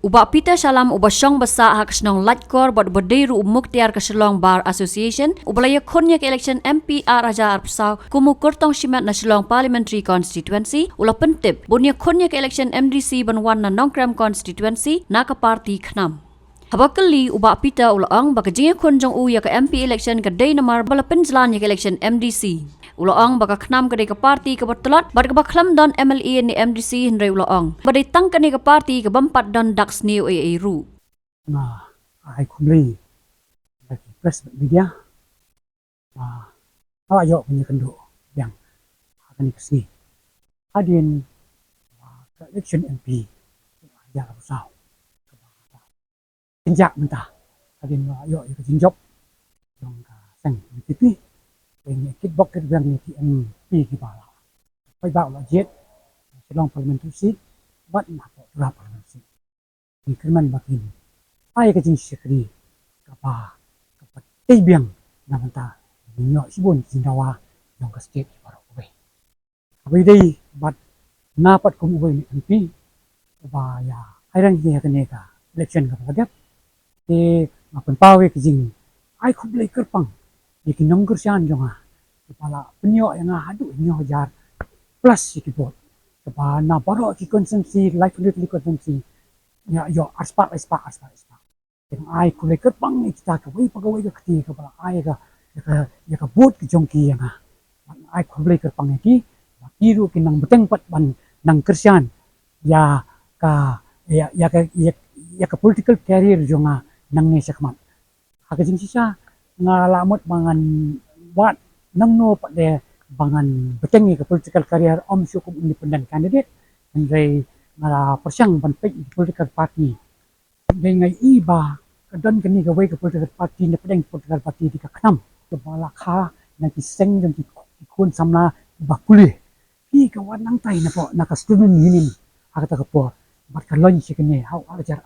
Ubak pita Shallam ubak syong basa hak senong latkor buat berdiri umuk tiar ke Shillong Bar Association ubalaya khonnya ke election MPR Raja Arpsau kumu kurtong shimat na Shillong Parliamentary Constituency ula pentip bunya khonnya ke election MDC banwan na Nongkrem Constituency na ke parti KHNAM. Habakali ubak pita ulaang baka jingya khon jong u ya ke MP election ke day namar bala penjalan ya ke election MDC. Ulaang baka KHNAM ke ke parti ke bertelat bar ke baklam don MLA ni MDC hindrai ulaang. Badai tang ke ke parti ke bampat don dax ni ru. Nah, ai kumli bagi press media. Awak yo punya kenduk yang akan dikasih hadin ke election MP ya usah tinjak mentah hadin yo ke jinjop yang ka sang MDC yang kitbok ke yang ni MP ki bala pai ba la jet Shillong Parliamentary bat na ko ra parliamentary ni kerman bakin ai ke jing sekri kapa biang na mentah nyo sibun jindawa yang ke state baru kowe kowe dei bat napat kum kowe ni MP ba ya airang dia kene ka election ka pagat te ngapun pawe ke jing ai khu blai kerpang iki nongkur sian jonga kepala penyo yang hadu nyo jar plus iki bot kapa na baro ki konsumsi lively konsumsi ya yo aspa yang ai khu blai kerpang ni kita ka wei pagawai ka kti kepala ai ka ya ka bot ki jongki yang ai khu blai kerpang ki kiru ki nang beteng pat ban nang kersian ya ka political career jonga nang ni Khmat hakajing sisa ngalamut bangan wat nang no pat de bangan beteng ni ka political career om syukum independent candidate andai ngala persang ban pe political party dengan iba kadon kini ka wei ka political party na pedeng political party di ka KHNAM ke bala kha na ki seng dan ki kun samna bakuli ki ka wan nang tai na po na ka student union hakata ka po bat ka lunch kini how ajar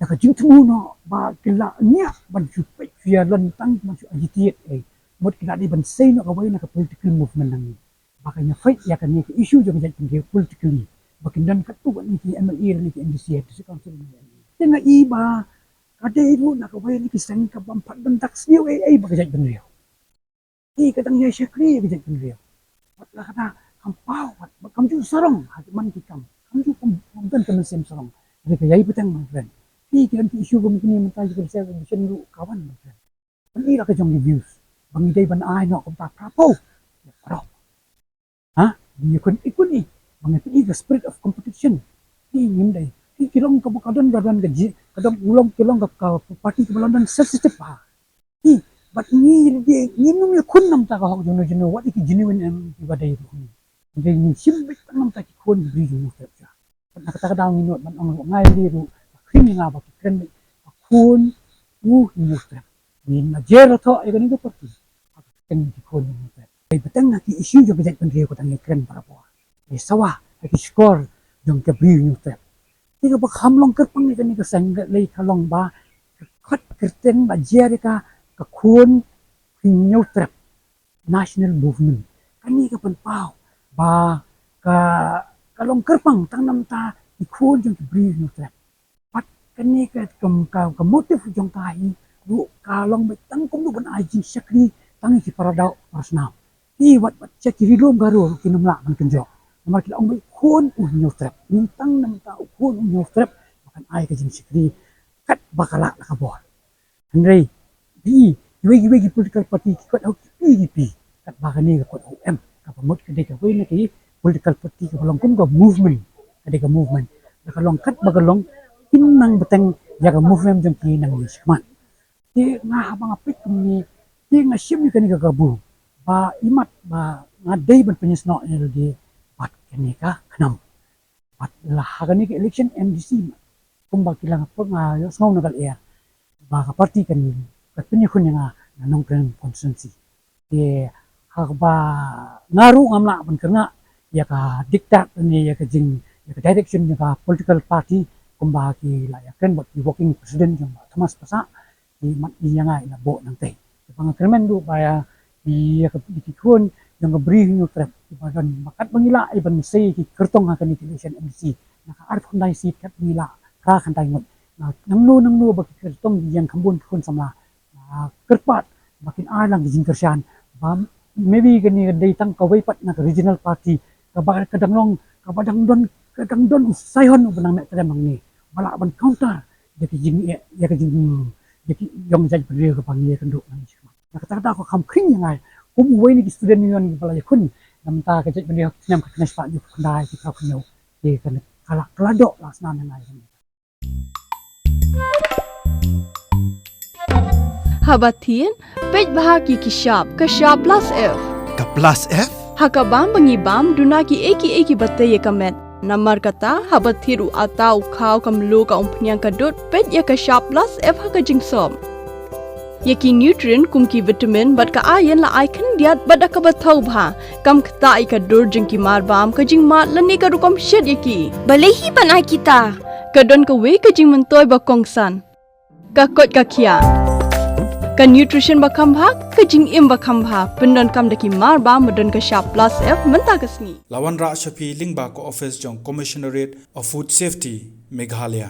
da ka jing tu no ba kila nya ban ju pe fia lon tang ban ju agitiate mot kila di ban sei no ka wei na ka political movement nang makanya fight ya kan ni issue jo jadi penting politically bakin dan ka tu ni ki MLA ni ki MDC tu council ni dengan iba ada itu nak kau ni kisah ka bampat bentak siu bagi jadi benriau kadang ya syakri bagi jadi benriau patlah kata kampau kamu tu sarong man kikam kamu tu pemben kemen sem sarong jadi kaya petang my friend kita isu kami ni mentai juga saya mission lu kawan my friend ini lah kejong reviews bang idai ban ai no tak prapo ni ikut ni bang itu the spirit of competition ni ngindai kilong ka kadon gaji kadon ulong kilong ka parti ka London sensitive but ni num kun nam ta ka ho jono what is genuine and ibadai itu ni simbit nam ta ki kun bri ju ta na kata kadang ni man ang ngai liru krimi nga ba ki kren kun ni ta ni na jero to ai gani ko parti ken ki kun ni ta ai betang ki issue jo bijak pendiri ko tang kren para po ni sawa ki score jong ka bri ni ta tiga bak hamlong kerpang ni kani kesang lei kalong ba khat kerten ba jere ka kun hinyo trap national movement kani ka panpau ba ka kalong kerpang tang nam ta ikun jong bri no trap pat kani ka motif jong ta hi ru kalong ba tang kum du ban ai ji sakri tang ki paradau rasna wat cekiri lom garo kinumla man kenjo namar kila ong kun unyo trap nintang nam ta kun unyo trap makan ai ka jing sikri kat bakala ka bol andrei di wegi political party kot au PDP kat bakani ka kot OM ka pamot ka de ka wei na ki political party ka long kum ka movement ka movement ka long kat bagalong inang beteng ya ka movement jong ki nang Khmat ti nga habang apik ni ti nga sim ka ni ka gabu ba imat ba ngadai ban penyesno ni di bat kini ka KHNAM bat lah kani ke election MDC kumba kilang apa nga snow nagal air ba ka party kan ka penyekun nga nongkrem constituency ba ngaru ngamla ban kerna ya ka diktat ni ya ka jing ya ka direction ya ka political party kumba ki la ya kan bot working president yang Thomas Pasa di mat yang ina bo nang tei pangkermen du ba ya di ka dikikun yang beri new trap ibadan makat mengila iban sei ki kertong akan election MDC naka arif kundai sit kat mila ra kan tai ngot nang no baki tong yang kambun kun samla kerpat makin lang jing kersan bam maybe gani dai tang kawai pat na regional party kadang don saihon benang nak kadang ni balak ban counter jadi jing jadi yong jaj beri ke panggil kenduk nang cuma kata-kata aku kam kring yang ai kum wei ni student union bala yakun nam ta ka jaj beri nyam ka naspa ni kandai kita kunyo ye kan kalak keladok lah senan yang ai Habatin, pej bahagi kishab plus F. Ka plus F? Hakabam bangibam dunaki eki batte ye kamet. Namar kata habathiru atau khau kamlu ka umpnyang kadut pej ya kishab plus F haka jingsom. Yaki nutrient kumki vitamin bat ka ayen la icon diat bat ka bathau bha kam khta I ka dur jingki mar bam ka jing mat lani ka rukom shed yaki. Balehi banai kita. Kadon ka we ka jing mentoy ba kongsan. Ka kot ka kia. Ka nutrition bakam bha ka jing im bakam bha pendon kam daki mar ba madon ka sharp plus F menta kasni Lawan Ra Shafi Lingba ko office jong Commissionerate of Food Safety Meghalaya